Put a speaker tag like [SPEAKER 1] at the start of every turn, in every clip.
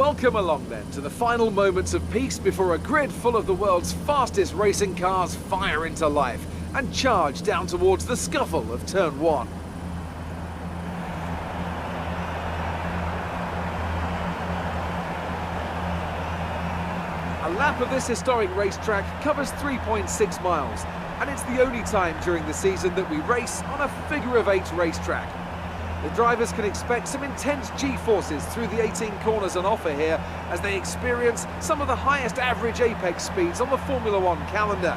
[SPEAKER 1] Welcome along then to the final moments of peace before a grid full of the world's fastest racing cars fire into life and charge down towards the scuffle of turn 1. A lap of this historic racetrack covers 3.6 miles, and it's the only time during the season that we race on a figure-of-8 racetrack. The drivers can expect some intense G-forces through the 18 corners on offer here as they experience some of the highest average apex speeds on the Formula One calendar.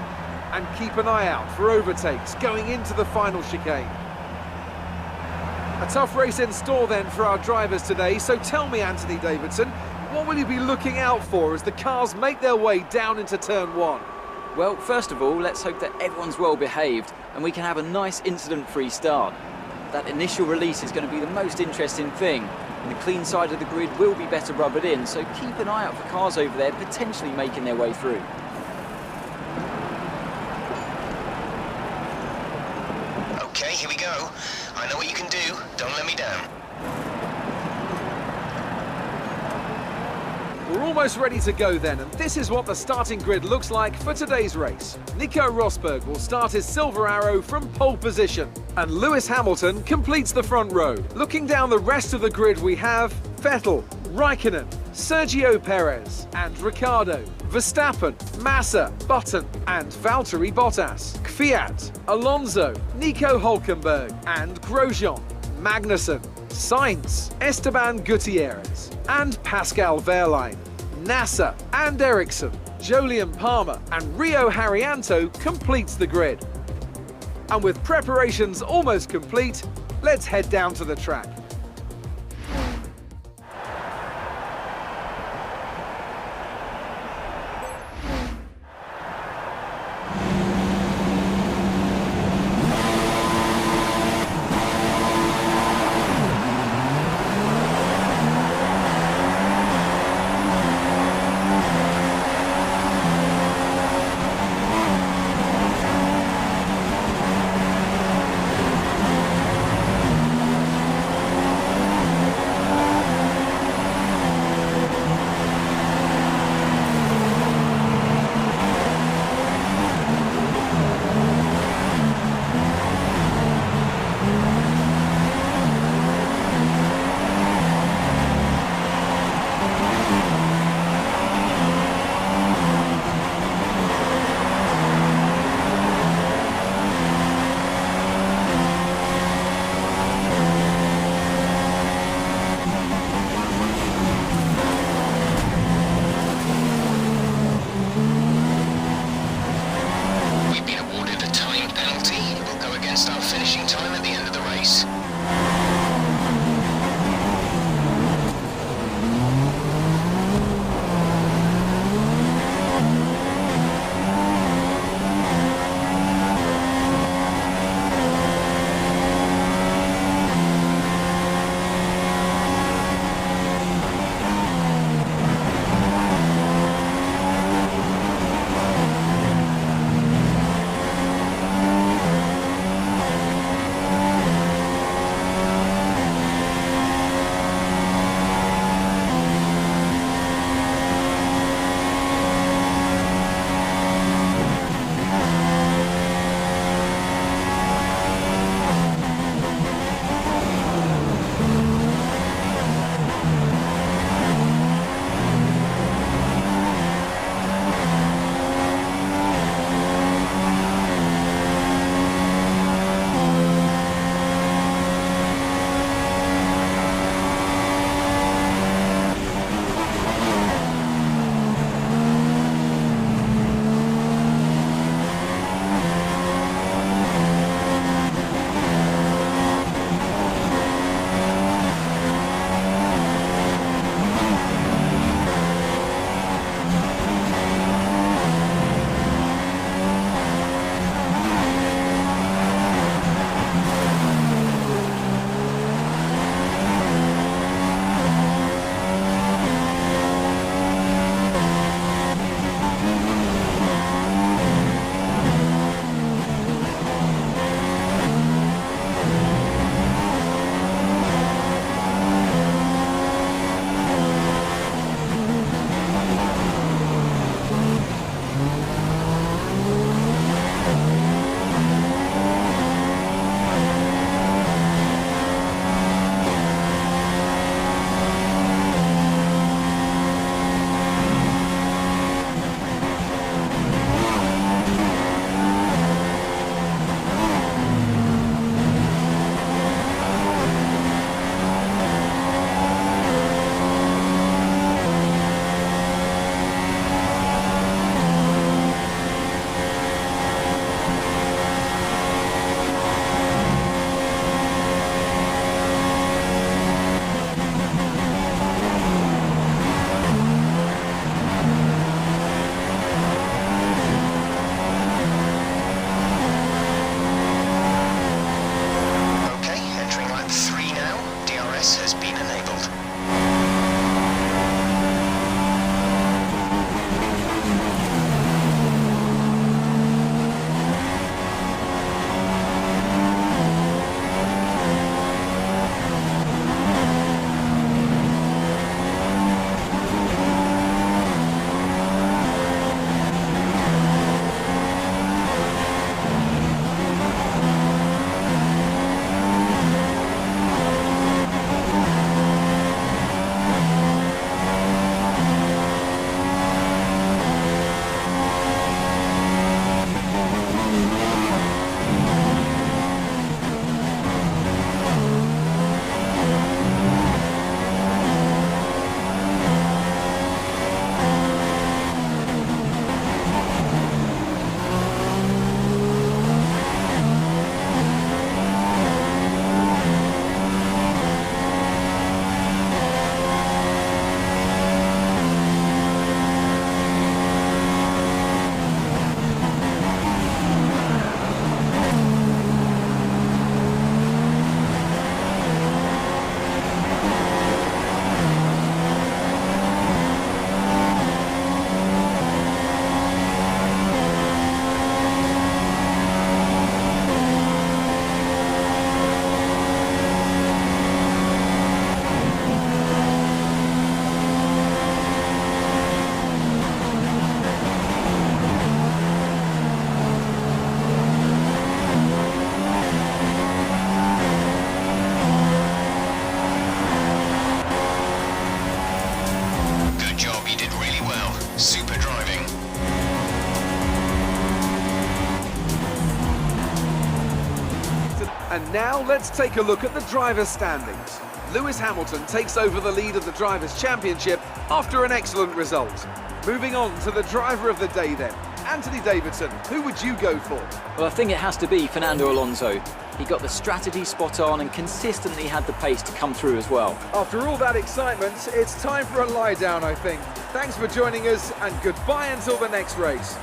[SPEAKER 1] And keep an eye out for overtakes going into the final chicane. A tough race in store then for our drivers today, so tell me, Anthony Davidson, what will you be looking out for as the cars make their way down into turn 1?
[SPEAKER 2] Well, first of all, let's hope that everyone's well behaved and we can have a nice incident-free start. That initial release is going to be the most interesting thing, and the clean side of the grid will be better rubbered in, so keep an eye out for cars over there potentially making their way through.
[SPEAKER 3] Okay, here we go. I know what you can do. Don't let me down.
[SPEAKER 1] We're almost ready to go then, and this is what the starting grid looks like for today's race. Nico Rosberg will start his Silver Arrow from pole position, and Lewis Hamilton completes the front row. Looking down the rest of the grid, we have Vettel, Raikkonen, Sergio Perez and Ricciardo, Verstappen, Massa, Button and Valtteri Bottas, Kvyat, Alonso, Nico Hülkenberg and Grosjean, Magnussen, Sainz, Esteban Gutierrez and Pascal Wehrlein, Nasser and Ericsson, Jolyon Palmer and Rio Haryanto completes the grid. And with preparations almost complete, let's head down to the track. And now let's take a look at the drivers' standings. Lewis Hamilton takes over the lead of the Drivers' Championship after an excellent result. Moving on to the driver of the day then. Anthony Davidson, who would you go for?
[SPEAKER 2] Well, I think it has to be Fernando Alonso. He got the strategy spot on and consistently had the pace to come through as well.
[SPEAKER 1] After all that excitement, it's time for a lie down, I think. Thanks for joining us, and goodbye until the next race.